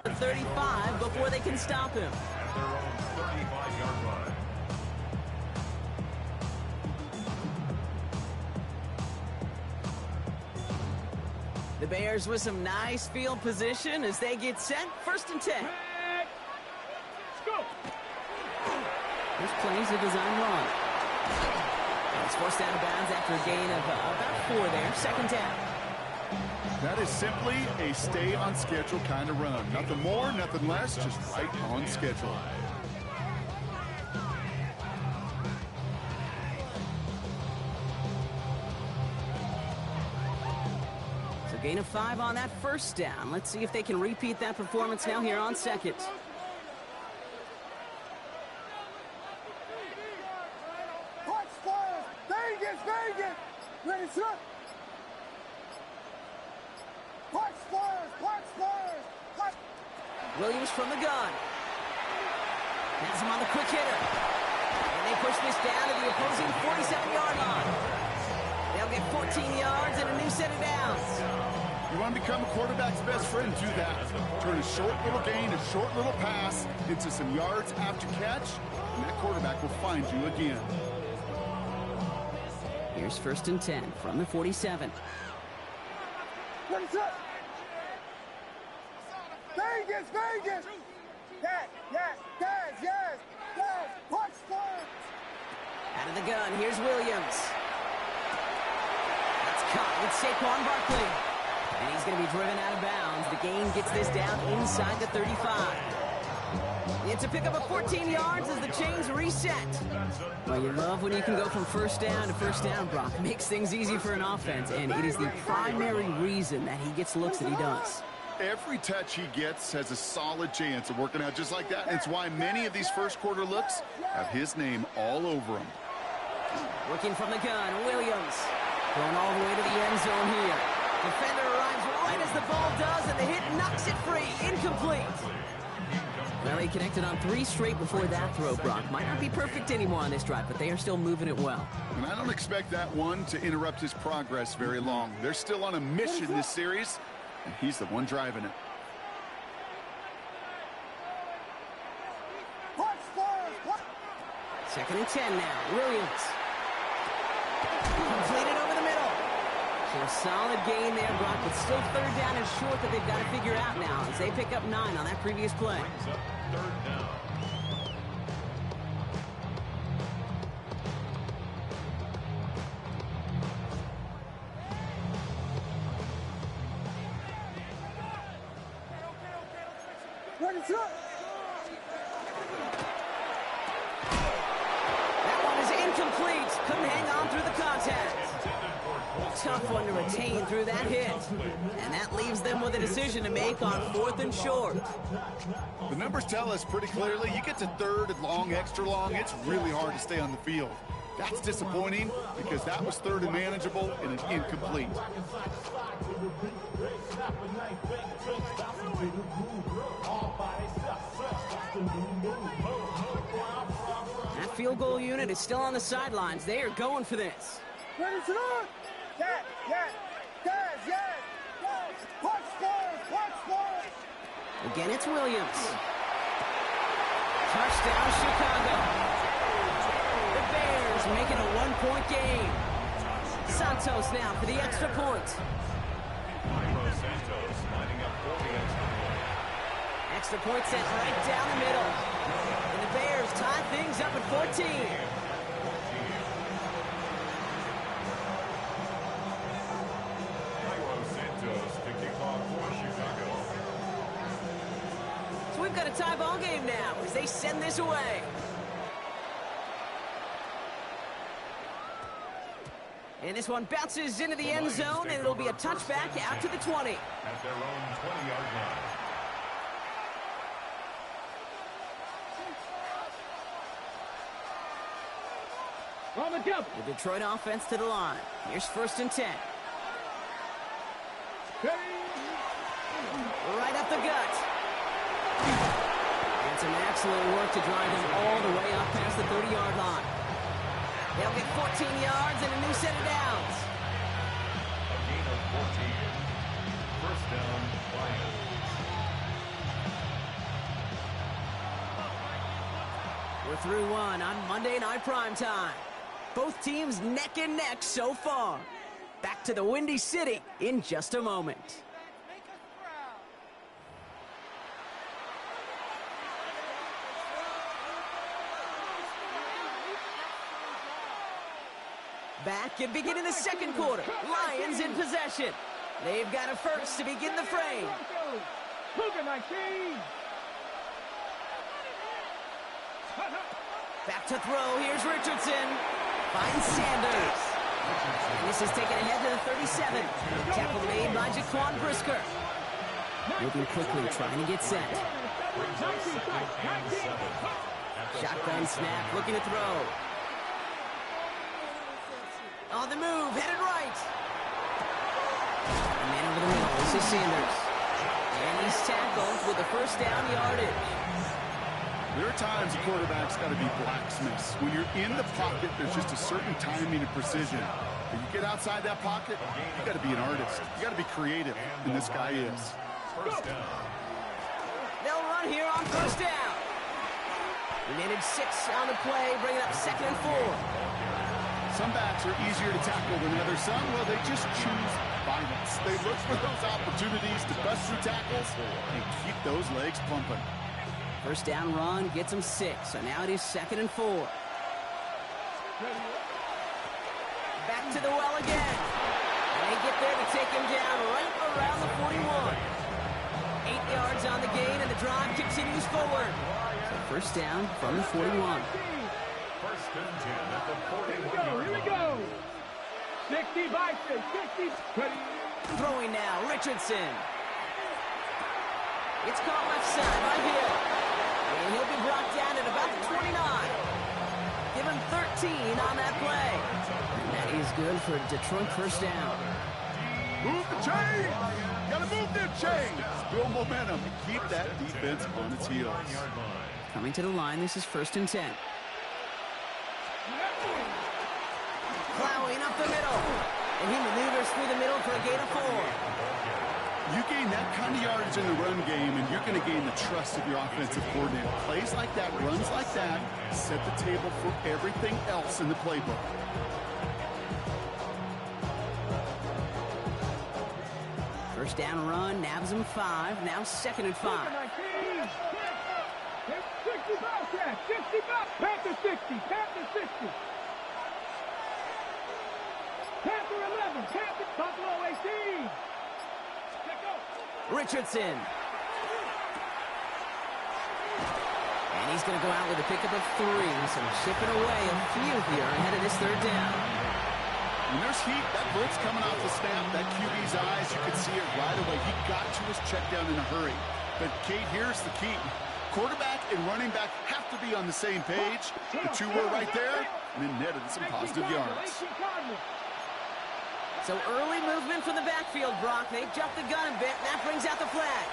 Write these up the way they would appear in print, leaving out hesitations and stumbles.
The 35 before they can stop him. At their own 35-yard line. The Bears with some nice field position as they get set. 1st and 10. Let's go. This play's a design run. It's forced out of bounds after a gain of about 4 there. 2nd down. That is simply a stay on schedule kind of run. Nothing more, nothing less, just right on schedule. So gain of 5 on that 1st down. Let's see if they can repeat that performance now here on 2nd. Vegas! Ready, set! Punch! Williams from the gun. Has him on the quick hitter. And they push this down to the opposing 47-yard line. They'll get 14 yards and a new set of downs. You want to become a quarterback's best friend, do that. Turn a short little gain, a short little pass into some yards after catch, and that quarterback will find you again. Here's 1st and 10 from the 47. Ready, set! Vegas! Yes! Punch! Out of the gun, here's Williams. That's caught with Saquon Barkley. And he's going to be driven out of bounds. The gain gets this down inside the 35. It's a pickup of 14 yards as the chains reset. Well, you love when you can go from 1st down to 1st down, Brock. Makes things easy for an offense, and it is the primary reason that he gets looks that he does. Every touch he gets has a solid chance of working out just like that. And it's why many of these first quarter looks have his name all over them. Working from the gun, Williams. Going all the way to the end zone here. Defender arrives right as the ball does, and the hit knocks it free. Incomplete. Well, he connected on 3 straight before that throw, Brock. Might not be perfect anymore on this drive, but they are still moving it well. And I don't expect that one to interrupt his progress very long. They're still on a mission this series, and he's the one driving it. Punch! 2nd and 10 now. Williams. Completed over the middle. So a solid gain there, Brock, but still 3rd down and short that they've got to figure out now as they pick up 9 on that previous play. Brings up 3rd down. Ready, set! That one is incomplete. Couldn't hang on through the contact. Tough one to retain through that hit. And that leaves them with a decision to make on 4th and short. The numbers tell us pretty clearly, you get to 3rd and long, extra long, it's really hard to stay on the field. That's disappointing because that was 3rd and manageable and an incomplete. That field goal unit is still on the sidelines. They are going for this. Ready, set! Yes! Punch! Again, it's Williams. Touchdown, Chicago. The Bears make it a 1-point game. Santos now for the extra point. Santos lining up for the extra point. Extra point set right down the middle. And the Bears tie things up at 14. Santos to kick off for Chicago. So we've got a tie ball game now as they send this away. And this one bounces into the end zone, and it'll be a touchback out to the 20. At their own 20-yard line. On the jump! The Detroit offense to the line. Here's 1st and 10. Right up the gut. And some excellent work to drive them all the way up past the 30-yard line. They'll get 14 yards and a new set of downs. A gain of 14. 1st down, Lions. through one on Monday Night Primetime. Both teams neck and neck so far. Back to the Windy City in just a moment. Back and beginning the second quarter. Lions in possession. They've got a first to begin the frame. Back to throw. Here's Richardson. Finds Sanders. And this is taken ahead to the 37. Tackle made by Jaquan Brisker. Moving quickly, trying to get set. Shotgun snap, looking to throw. On the move, headed right. A man over the middle. This is Sanders. And he's tackled with a first down yardage. There are times a quarterback's got to be blacksmiths. When you're in the pocket, there's just a certain timing and precision. When you get outside that pocket, you got to be an artist. You got to be creative, and this guy is. First down. They'll run here on first down. We managed 6 on the play, bringing up 2nd and 4. Some backs are easier to tackle than others. Some, well, they just choose violence. They look for those opportunities to bust through tackles and keep those legs pumping. First down run gets him 6, so now it is 2nd and 4. Back to the well again. And they get there to take him down right around the 41. 8 yards on the gain, and the drive continues forward. So first down from the 41. First and 10 at the 41. Here we go. 60 by 60. Throwing now, Richardson. It's caught left side by Hill. And he'll be brought down at about the 29. Give him 13 on that play. And that is good for a Detroit first down. Move the chain! Gotta move them chains! Build momentum. Keep that defense on its heels. Coming to the line, this is 1st and 10. Plowing up the middle. And he maneuvers through the middle for a gain of 4. You gain that kind of yardage in the run game, and you're going to gain the trust of your offensive coordinator. Plays like that, runs like that, set the table for everything else in the playbook. First down run, nabs him 5, now 2nd and 5. 65, Panther 60, Panther 60. Panther 11, Panther Buffalo 18. Richardson. And he's going to go out with a pickup of 3, so chipping away a few here ahead of this 3rd down. When there's heat, that blitz coming off the snap, that QB's eyes, you can see it right away. He got to his check down in a hurry. But, Kate, here's the key. Quarterback and running back have to be on the same page. The 2 were right there, and then netted some positive yards. So early movement from the backfield, Brock. They jumped the gun a bit, and that brings out the flag.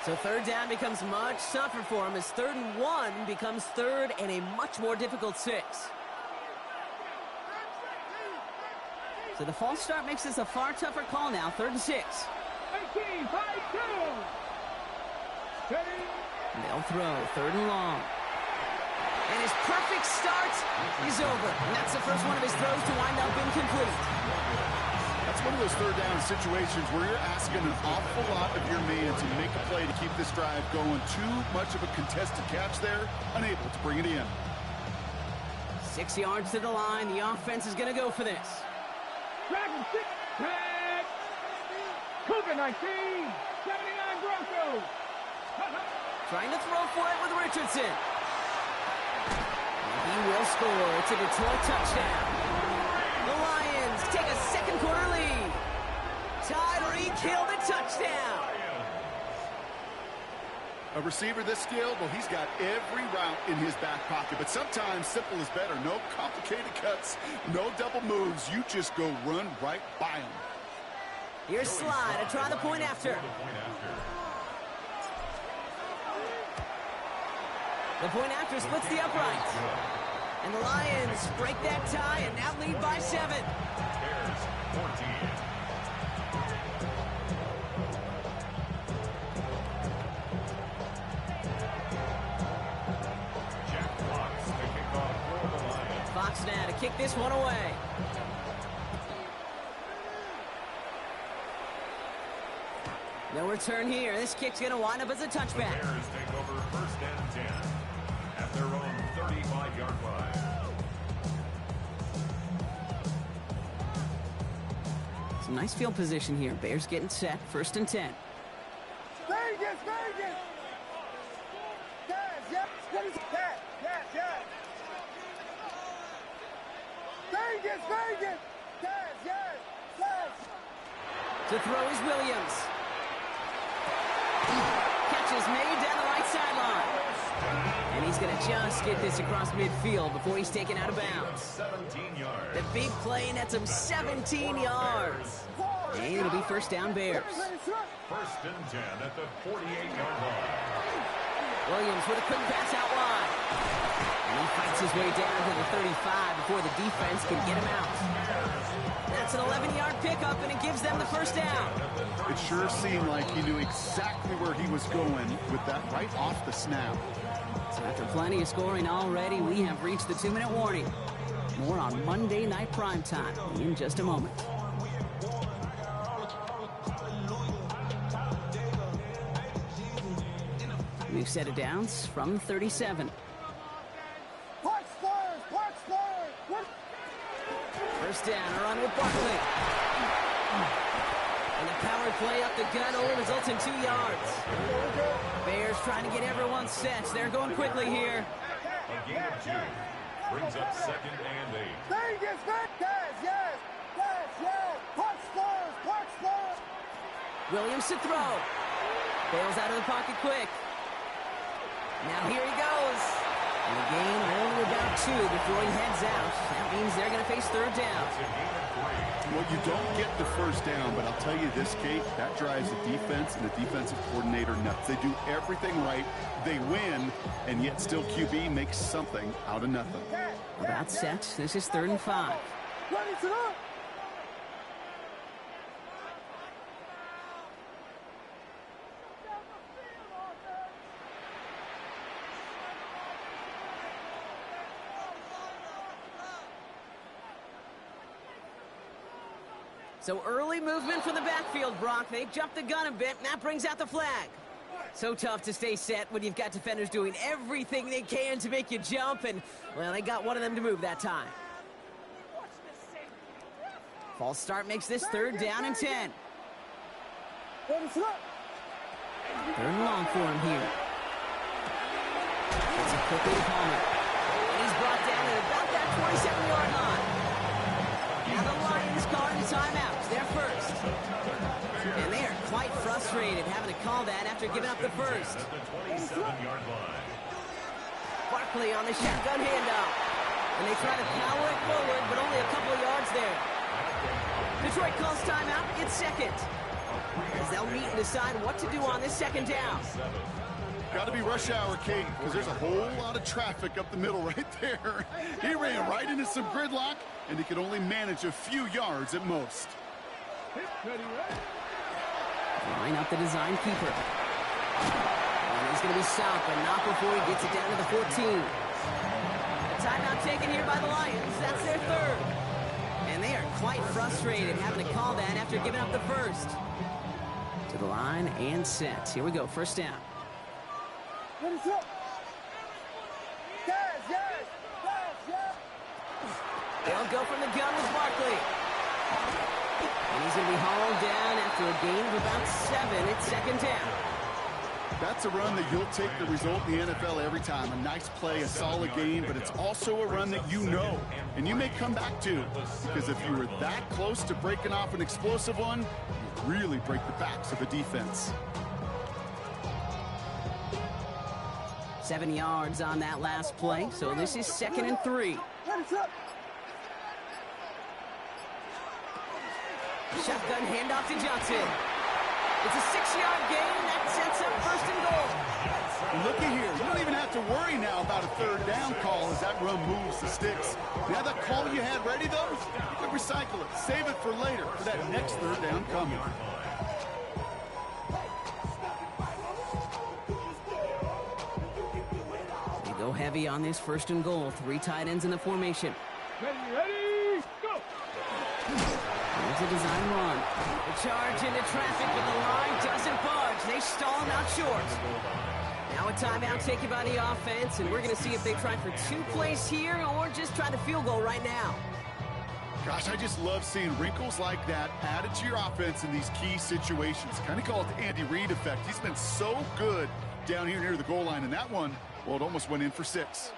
So 3rd down becomes much tougher for him as 3rd and 1 becomes 3rd and a much more difficult 6. So the false start makes this a far tougher call now, 3rd and 6. 18, 5-2. They'll throw, 3rd and long. And his perfect start is over. And that's the first one of his throws to wind up incomplete. That's one of those 3rd down situations where you're asking an awful lot of your man to make a play to keep this drive going. Too much of a contested catch there, unable to bring it in. 6 yards to the line. The offense is going to go for this. Dragon 6, tag. Cougar 19, 79 Broncos. Trying to throw for it with Richardson. And he will score. It's a Detroit touchdown. The Lions take a second quarter lead. Tyreek Hill the touchdown. A receiver this skilled, well, he's got every route in his back pocket. But sometimes simple is better. No complicated cuts, no double moves. You just go run right by him. Here's Slide to try the point after. The point after splits the uprights. And the Lions break that tie and now lead by 7. Bears 14. Jack Fox to kick this one away. No return here. This kick's going to wind up as a touchback. The Bears take over 1st and 10 at their own 35-yard line. Some nice field position here. Bears getting set. 1st and 10. Vegas, Vegas! Yes, yes, yes, yes, yes! Vegas, Vegas! Yes, yes, yes! To throw is Williams. Catch is made down the right sideline. And he's going to just get this across midfield before he's taken out of bounds. 17 yards. The big play nets him 17 yards. And it'll be 1st down Bears. 1st and 10 at the 48-yard line. Williams with a quick pass out wide. And he fights his way down to the 35 before the defense can get him out. That's an 11-yard pickup, and it gives them the 1st down. It sure seemed like he knew exactly where he was going with that right off the snap. So after plenty of scoring already, we have reached the 2-minute warning. More on Monday Night Primetime in just a moment. New set of downs from 37. Punch stars, punch stars! 1st down, a run with Barkley. And the power play up the gut only results in 2 yards. Bears trying to get everyone set. They're going quickly here. A gain of 2 brings up 2nd and 8. Vegas, Vegas! Yes, yes, yes, yes! Punch stars, punch stars! Williams to throw. Bails out of the pocket quick. Now here he goes. And the gain only about 2 before he heads out. That means they're going to face 3rd down. It's a gain of 3. Well, you don't get the 1st down, but I'll tell you this, Kate, that drives the defense and the defensive coordinator nuts. They do everything right. They win, and yet still QB makes something out of nothing. About set. This is 3rd and 5. Ready to go! So early movement from the backfield, Brock. They jumped the gun a bit, and that brings out the flag. So tough to stay set when you've got defenders doing everything they can to make you jump, and, well, they got one of them to move that time. False start makes this 3rd down and 10. 3rd and long for him here. It's a quickly to Palmer. And he's brought down at about that 27-yard line. Now the Lions calling the timeout. They're 1st. And they are quite frustrated having to call that after giving up the 1st. At the 27-yard line. Barkley on the shotgun handoff. And they try to power it forward, but only a couple of yards there. Detroit calls timeout. It's 2nd. As they'll meet and decide what to do on this 2nd down. Got to be rush hour, Kate, because there's a whole lot of traffic up the middle right there. He ran right into some gridlock, and he could only manage a few yards at most. Line up the design keeper. And he's going to be stopped, but not before he gets it down to the 14. A timeout taken here by the Lions. That's their 3rd. And they are quite frustrated having to call that after giving up the 1st. To the line and set. Here we go, 1st down. Yes, yes, yes, yes! They'll go from the gun with Barkley. And he's going to be hauled down after a gain of about 7. It's 2nd down. That's a run that you'll take the result in the NFL every time. A nice play, a solid game, but it's also a run that you know, and you may come back to, because if you were that close to breaking off an explosive one, you really break the backs of a defense. 7 yards on that last play, so this is 2nd and 3. Shotgun handoff to Johnson. It's a 6-yard gain. That sets up 1st and goal. Looky here. You don't even have to worry now about a 3rd down call as that run moves the sticks. Now that call you had ready, though, you can recycle it. Save it for later for that next 3rd down coming. They go heavy on this 1st and goal. 3 tight ends in the formation. Ready, go! There's a design run. The charge into traffic, but the line doesn't budge. They stall him out short. Now a timeout taken by the offense, and we're going to see if they try for 2 plays here or just try the field goal right now. Gosh, I just love seeing wrinkles like that added to your offense in these key situations. Kind of call it the Andy Reid effect. He's been so good down here near the goal line, and that one, well, it almost went in for 6.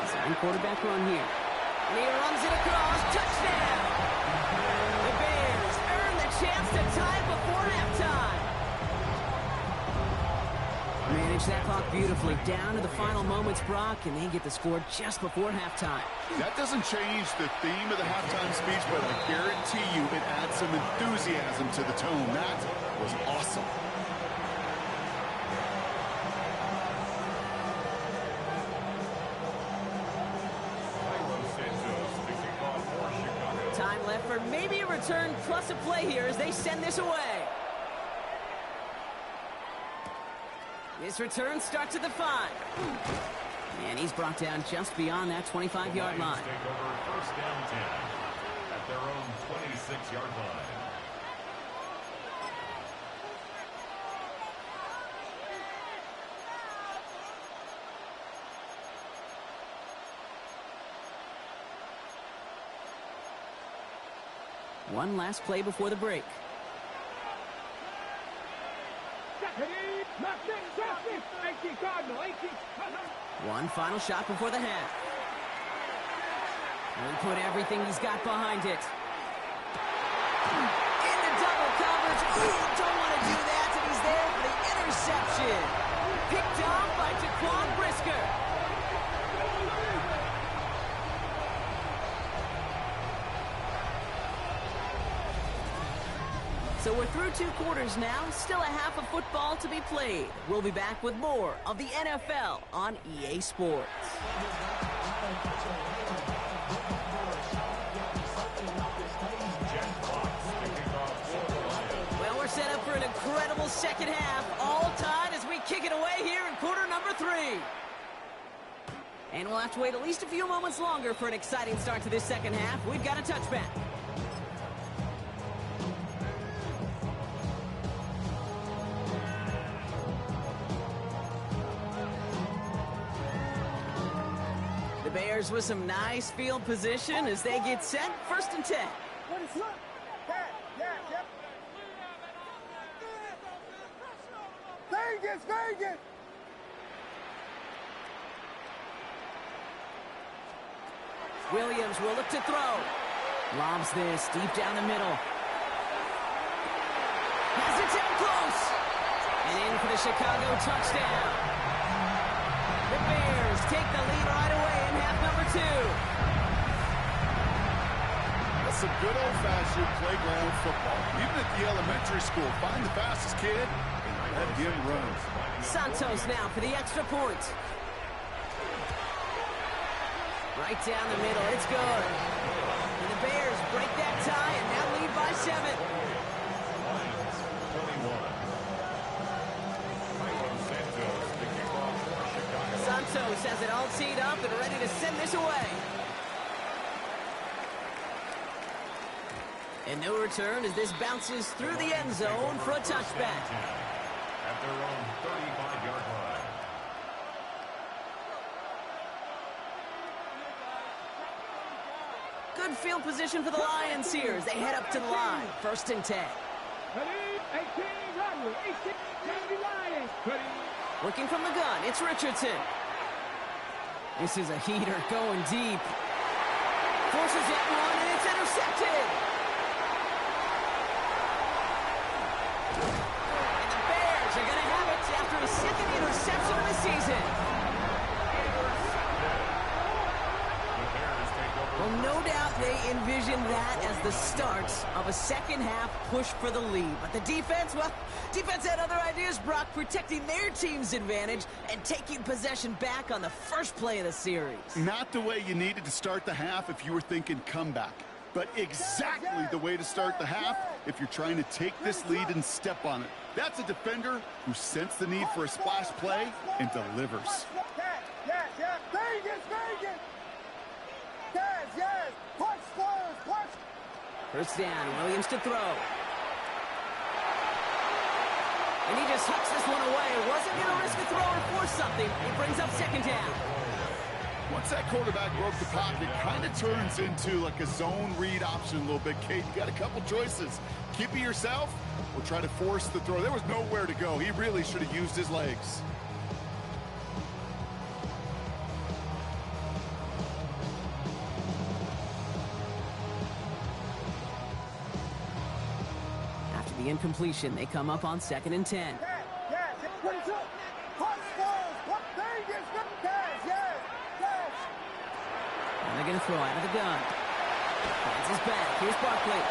Second quarterback run here. And he runs it across. Touchdown! The Bears earn the chance to tie before halftime. Manage that clock beautifully down to the final moments, Brock, and they get the score just before halftime. That doesn't change the theme of the halftime speech, but I guarantee you it adds some enthusiasm to the tone. That was awesome. Time left for maybe a return plus a play here as they send this away. This return starts at the 5. And he's brought down just beyond that 25-yard line. Take over first down 10 at their own 26-yard line. One last play before the break. One final shot before the half. He put everything he's got behind it. Into double coverage. Ooh, don't want to do that, and he's there for the interception. Picked off by Jaquan Brisker. So we're through 2 quarters now, still a half of football to be played. We'll be back with more of the NFL on EA Sports. Well, we're set up for an incredible second half, all tied as we kick it away here in quarter number 3. And we'll have to wait at least a few moments longer for an exciting start to this second half. We've got a touchback. The Bears with some nice field position as they get set. First and 10. Vegas, Vegas! Williams will look to throw. Lobs this deep down the middle. Has it down close. And in for the Chicago touchdown. The Bears take the lead right away in half number 2. That's some good old-fashioned playground football. Even at the elementary school, find the fastest kid and let him run. Santos now for the extra point. Right down the middle, it's good. And the Bears break that tie and now lead by 7. Santos has it all teed up and ready to send this away. And no return as this bounces through the end zone for a touchback. At their own 35-yard line. Good field position for the Lions here as they head up to the line. First and 10. Working from the gun, it's Richardson. This is a heater going deep. Forces it one, and it's intercepted. And the Bears are going to have it after a second interception of the season. Well, no doubt they envisioned that as the start of a second half push for the lead. But the defense, well, defense had other ideas, Brock, protecting their team's advantage and taking possession back on the first play of the series. Not the way you needed to start the half if you were thinking comeback, but exactly the way to start the half if you're trying to take this lead and step on it. That's a defender who sensed the need for a splash play and delivers. yes. Vegas, Vegas. Yes, yes. Push slows, push. First down, Williams to throw. And he just hucks this one away. Wasn't going to risk a throw or force something. He brings up second down. Once that quarterback broke the pocket, kind of turns into like a zone read option a little bit, Kate. You got a couple choices. Keep it yourself or try to force the throw. There was nowhere to go. He really should have used his legs. After the incompletion, they come up on 2nd and 10. Yes, yes. What is up? Push slows. What? Vegas, yes, yes, yes. And they're going to throw out of the gun. Finds his back. Here's Barkley.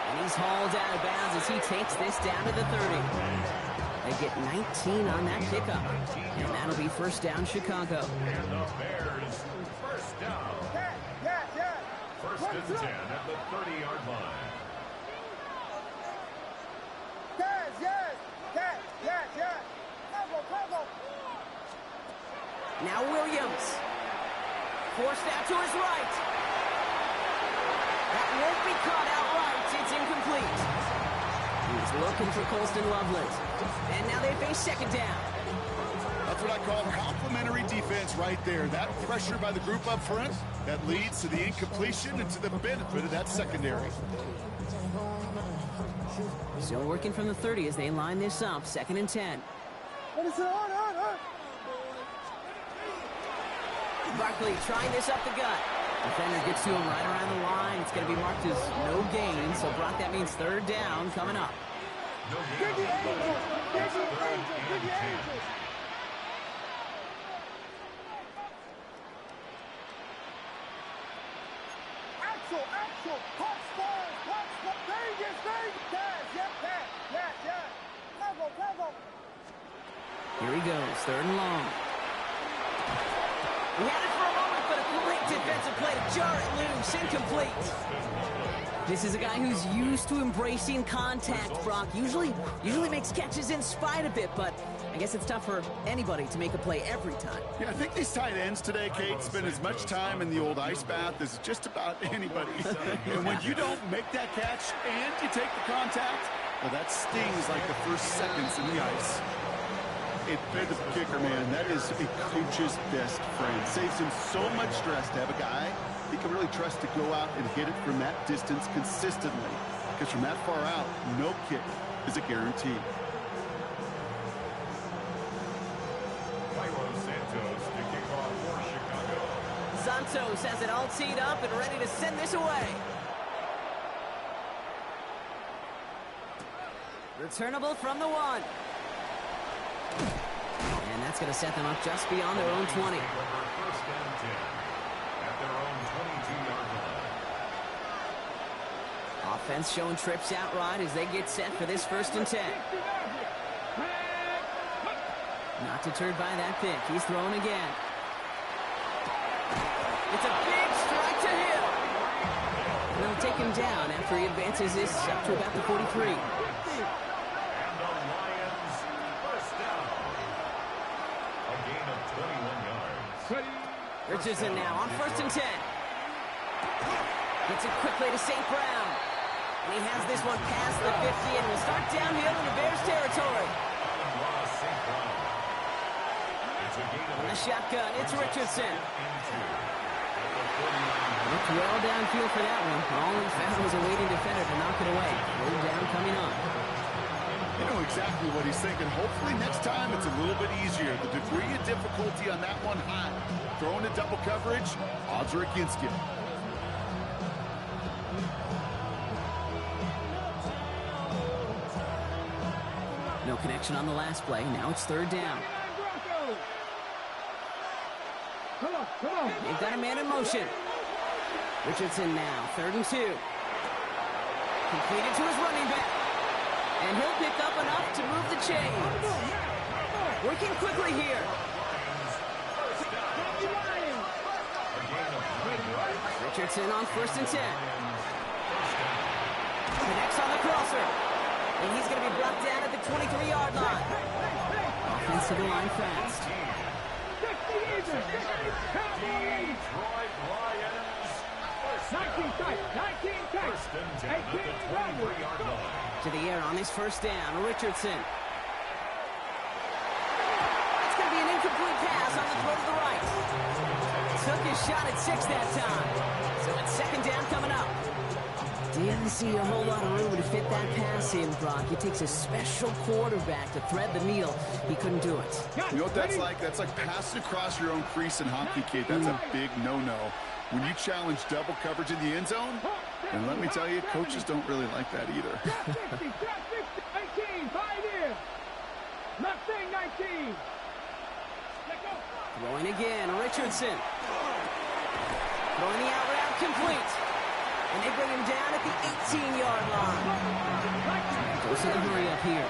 And he's hauled out of bounds as he takes this down to the 30. They get 19 on that pickup. And that'll be first down, Chicago. And the Bears, first down. Yes, yes, yes. First and 10 at the 30-yard line. Yes, yes, yes, yes, yes. Cover, cover. Now Williams. Forced out to his right. That won't be caught outright. It's incomplete. He's looking for Colston Loveland. And now they face second down. That's what I call complimentary defense right there. That pressure by the group up front, that leads to the incompletion and to the benefit of that secondary. Still working from the 30 as they line this up. 2nd and 10. What is it? On. Barkley trying this up the gut. Defender gets to him right around the line. It's going to be marked as no gain. So, Brock, that means third down coming up. Get the Angels. Get the Angels. Get the Angels. Axel. Push slows. Vegas, Vegas. Yes, yes, yes, yes, yes. Cover. Here he goes. 3rd and long. He had it for a moment, but a great defensive play to jar it loose. Incomplete. This is a guy who's used to embracing contact, Brock. Usually makes catches in spite of it, but I guess it's tough for anybody to make a play every time. Yeah, I think these tight ends today, Kate, spend as much time in the old ice bath as just about anybody. And when you don't make that catch and you take the contact, well, that stings like the first seconds in the ice. The kicker, man, that is a coach's best friend. Saves him so much stress to have a guy he can really trust to go out and hit it from that distance consistently. Because from that far out, no kick is a guarantee. Santos to kick off for Chicago. Santos has it all teed up and ready to send this away. Returnable from the 1. And that's going to set them up just beyond their own 20. First and 10 at their own 22-yard line. Offense showing trips out right as they get set for this 1st and 10. Not deterred by that pick. He's throwing again. It's a big strike to him. And they'll take him down after he advances this up to about the 43. Richardson now on 1st and 10. Gets it quickly to St. Brown. And he has this one past the 50 and will start downhill into Bears territory. On the shotgun, it's Richardson. Looked well downfield for that one. All he found was a waiting defender to knock it away. Third down coming on. You know exactly what he's thinking. Hopefully next time it's a little bit easier. The degree of difficulty on that one high. Throwing to double coverage, odds are against you. No connection on the last play. Now it's 3rd down. Come on. They've got a man in motion. Richardson now, 3rd and 2. Completed to his running back. And he'll pick up enough to move the chains. Working quickly here. Richardson on 1st and 10. Connects on the crosser. And he's going to be brought down at the 23-yard line. offense to the line fast. Detroit Lions. 19 tight, 19 tight. First and 10 at the 23-yard line. To the air on this first down, Richardson. It's going to be an incomplete pass on the throw to the right. Took his shot at 6 that time. So it's second down coming up. Didn't see a whole lot of room to fit that pass in, Brock. It takes a special quarterback to thread the needle. He couldn't do it. You know what that's like? That's like passing across your own crease in hockey, Kate. That's a big no-no. When you challenge double coverage in the end zone, and let me tell you, coaches don't really like that either. 19, 5 in. Nothing, 19. Throwing again, Richardson. Throwing the out route complete. And they bring him down at the 18-yard line. Goes to the hurry up here.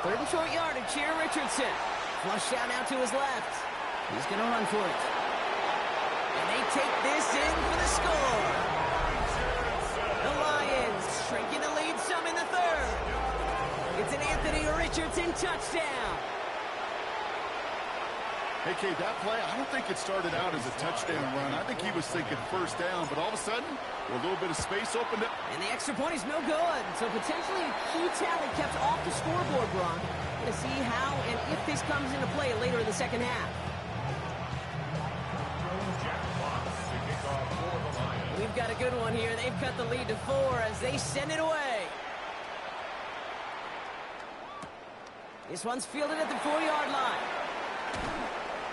Third and short yardage here, Richardson. Flush out now to his left. He's going to run for it. And they take this in for the score. The Lions shrinking the lead some in the third. It's an Anthony Richardson touchdown. Hey, Kate, that play, I don't think it started out as a touchdown run. I think he was thinking first down, but all of a sudden, a little bit of space opened up. And the extra point is no good. So potentially a key tally kept off the scoreboard, Brock. To see how and if this comes into play later in the second half. We've got a good one here. They've cut the lead to 4 as they send it away. This one's fielded at the 4-yard line.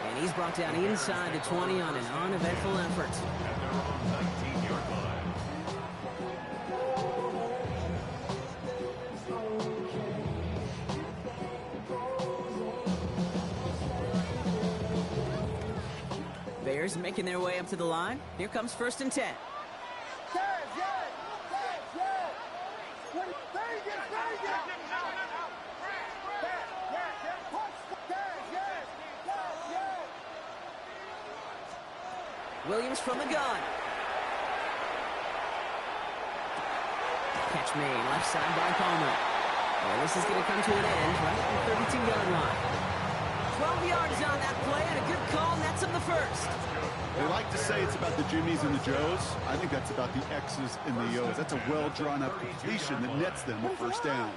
And he's brought down inside the 20 on an uneventful effort. At their own 19-yard line. Bears making their way up to the line. Here comes first and 10. Williams from the gun. Catch made, left side by Palmer. Well, this is going to come to an end right at the 32-yard line. 12 yards on that play and a good call, and that's on the first. They like to say it's about the Jimmies and the Joes. I think that's about the X's and the O's. That's a well-drawn-up completion that nets them a first down.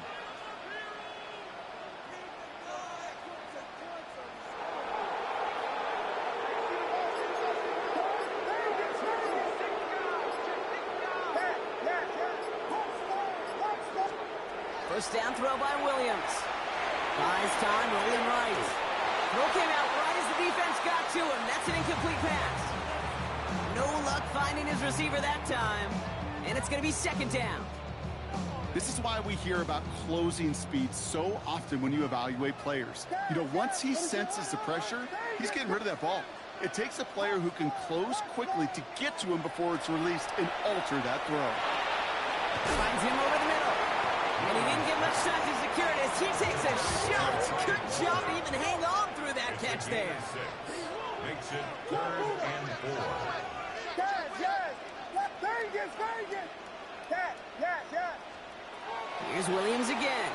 First down throw by Williams. Buys time, rolling right. Throw came out right as the defense got to him. That's an incomplete pass. No luck finding his receiver that time. And it's going to be second down. This is why we hear about closing speed so often when you evaluate players. You know, once he senses the pressure, he's getting rid of that ball. It takes a player who can close quickly to get to him before it's released and alter that throw. Finds him over the middle. And he didn't get much time to secure it as he takes a shot. Good job to even hang on through that catch there. Makes it 3rd and 4. Here's Williams again.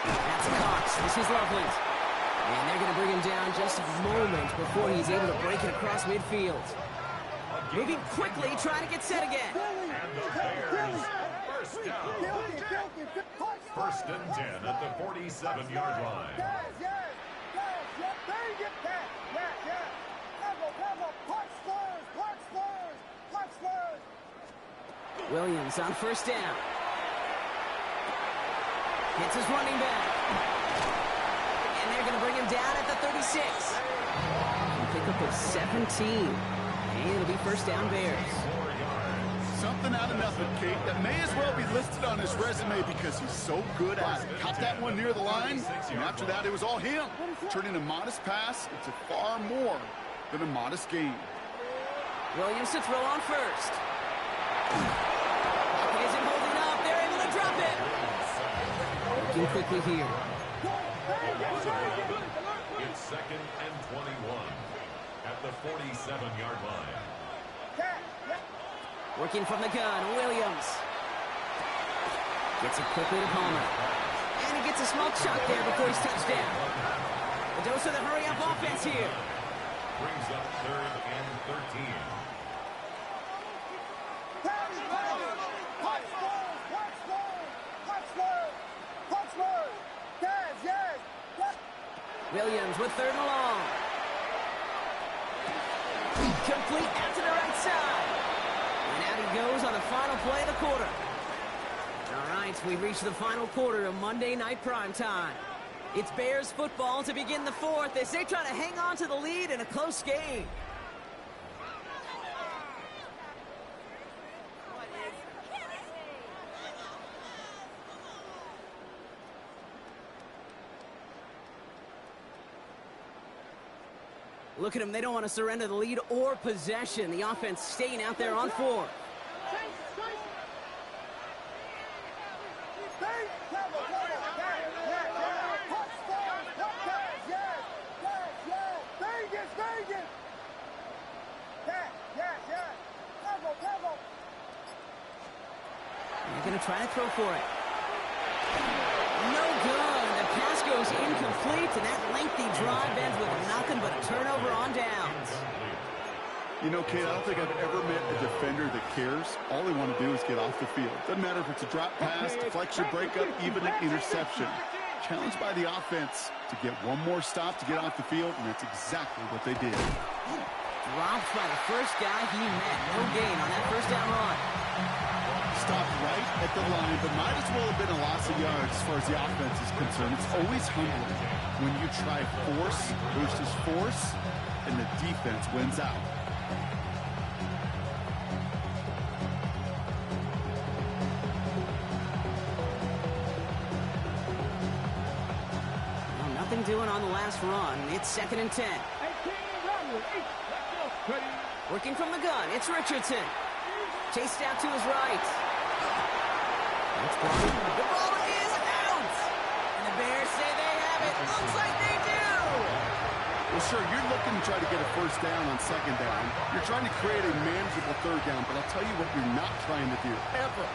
That's Cox. This is Loveland. And they're going to bring him down just a moment before he's able to break it across midfield. Moving quickly, trying to get set again. And the Bears, first down. First and 10 at the 47-yard line. Williams on first down. Hits his running back. And they're going to bring him down at the 36. Pick up of 17. And it'll be first down Bears. Something out of nothing, Kate, that may as well be listed on his resume because he's so good at it. Caught that one near the line, and after that, it was all him. Turning a modest pass into far more than a modest gain. Williams to throw on first. He isn't holding up. They're able to drop it. Working quickly here. It's 2nd and 21 at the 47-yard line. Working from the gun, Williams. Gets it quickly to Palmer. And he gets a smoke shot there before he's touched down. A dose of the hurry-up offense here. Brings up 3rd and 13. Williams with 3rd and long. Complete out to the right side. And out he goes on the final play of the quarter. All right, we've reached the final quarter of Monday Night Primetime. It's Bears football to begin the 4th as they try to hang on to the lead in a close game. Look at them. They don't want to surrender the lead or possession. The offense staying out there on 4. They're going to try to throw for it. No good. The pass goes incomplete, and that lengthy drive ends with nothing but a turnover on downs. You know, Kate, I don't think I've ever met a defender that cares. All they want to do is get off the field. Doesn't matter if it's a drop pass, deflection, breakup, even an interception. Challenged by the offense to get one more stop to get off the field, and that's exactly what they did. Dropped by the first guy he met. No gain on that first down run. Stopped right at the line, but might as well have been a loss of yards as far as the offense is concerned. It's always humbling when you try force versus force, and the defense wins out. Well, nothing doing on the last run. It's 2nd and 10. Working from the gun, it's Richardson. Chased out to his right. The ball is out! And the Bears say they have it. Looks like they do! Well, sure, you're looking to try to get a first down on 2nd down. You're trying to create a manageable 3rd down, but I'll tell you what you're not trying to do, ever,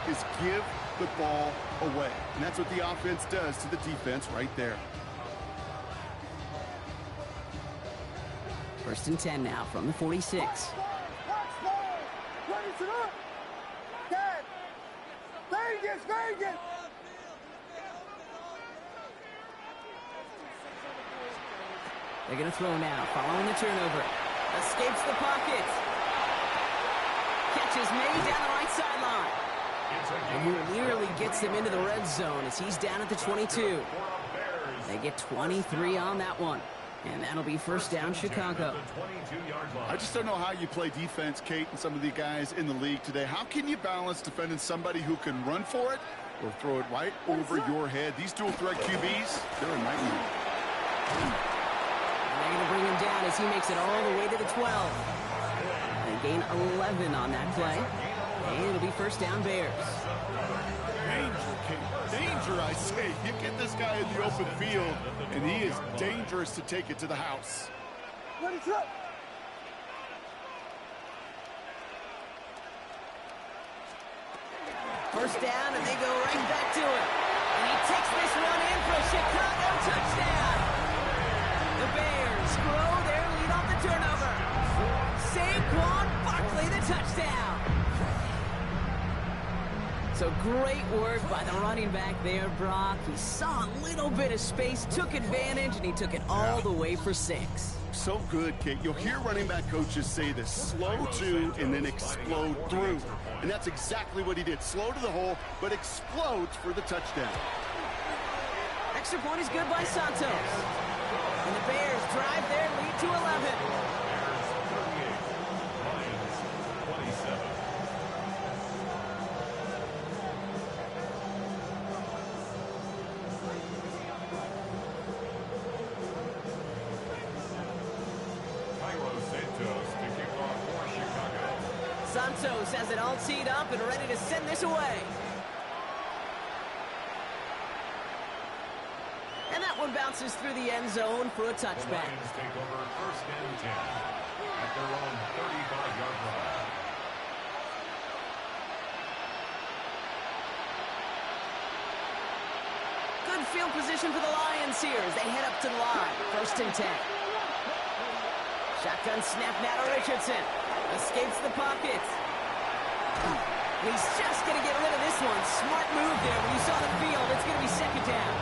is give the ball away. And that's what the offense does to the defense right there. 1st and 10 now from the 46. Vegas! They're going to throw now, following the turnover. Escapes the pocket. Catch is made down the right sideline. And he nearly gets them into the red zone as he's down at the 22. They get 23 on that one. And that'll be 1st down, Chicago. I just don't know how you play defense, Kate, and some of the guys in the league today. How can you balance defending somebody who can run for it or throw it right over your head? These dual threat QBs, they're a nightmare. They're going to bring him down as he makes it all the way to the 12. They gain 11 on that play. And it'll be 1st down, Bears. Danger, Kate. Danger, I say. You get this guy in the open field, and he is dangerous to take it to the house. Let it up. First down, and they go right back to it. And he takes this one in for a Chicago touchdown. The Bears grow their lead off the turnover. Saquon Barkley, the touchdown. So great work by the running back there, Brock. He saw a little bit of space, took advantage, and he took it all the way for 6. So good, Kate. You'll hear running back coaches say this: slow to and then explode through. And that's exactly what he did. Slow to the hole, but explodes for the touchdown. Extra point is good by Santos. And the Bears drive their lead to 11. Santos has it all teed up and ready to send this away. And that one bounces through the end zone for a touchback. The Lions take over 1st and 10 at their own 35-yard line. field position for the Lions here as they head up to the line. 1st and 10. Shotgun snap now to Richardson. Escapes the pocket. He's just going to get rid of this one. Smart move there. When you saw the field, it's going to be 2nd down.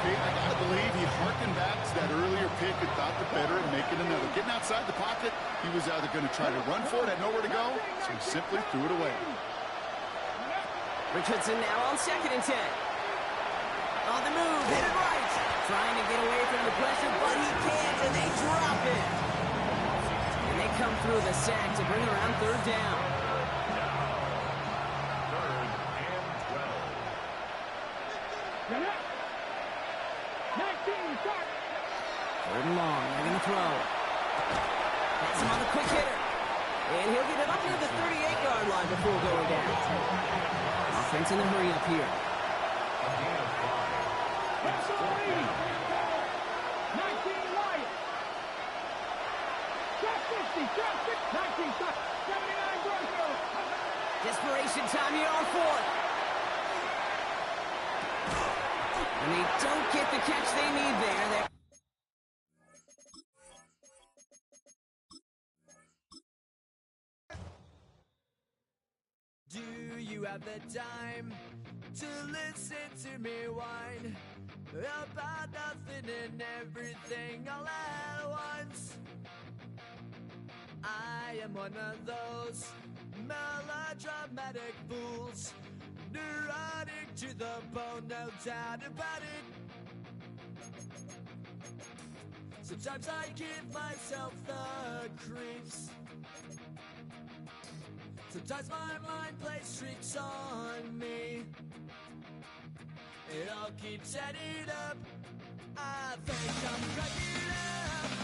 I gotta believe he harkened back to that earlier pick and thought the better and make it another. Getting outside the pocket, he was either going to try to run for it, had nowhere to go, so he simply threw it away. Richardson now on 2nd and 10. On the move, hit it right. Trying to get away from the pressure, but he can't, and they drop it. And they come through the sack to bring around 3rd down. 3rd and 12. 3rd and long, they're going to throw. That's him on the quick hitter. And he'll get it up near the 38-yard line before going down. Offense in the hurry up here. A gain of 5. It's 4th down. 19 Lions. Drop 50, drop 50, 19, 79 Broncos. Desperation time here on 4th. And they don't get the catch they need there. Do you have the time to listen to me whine about nothing and everything all at once? I am one of those melodramatic fools, neurotic to the bone, no doubt about it. Sometimes I give myself the creeps. Sometimes my mind plays tricks on me. It all keeps adding up. I think I'm cracking up.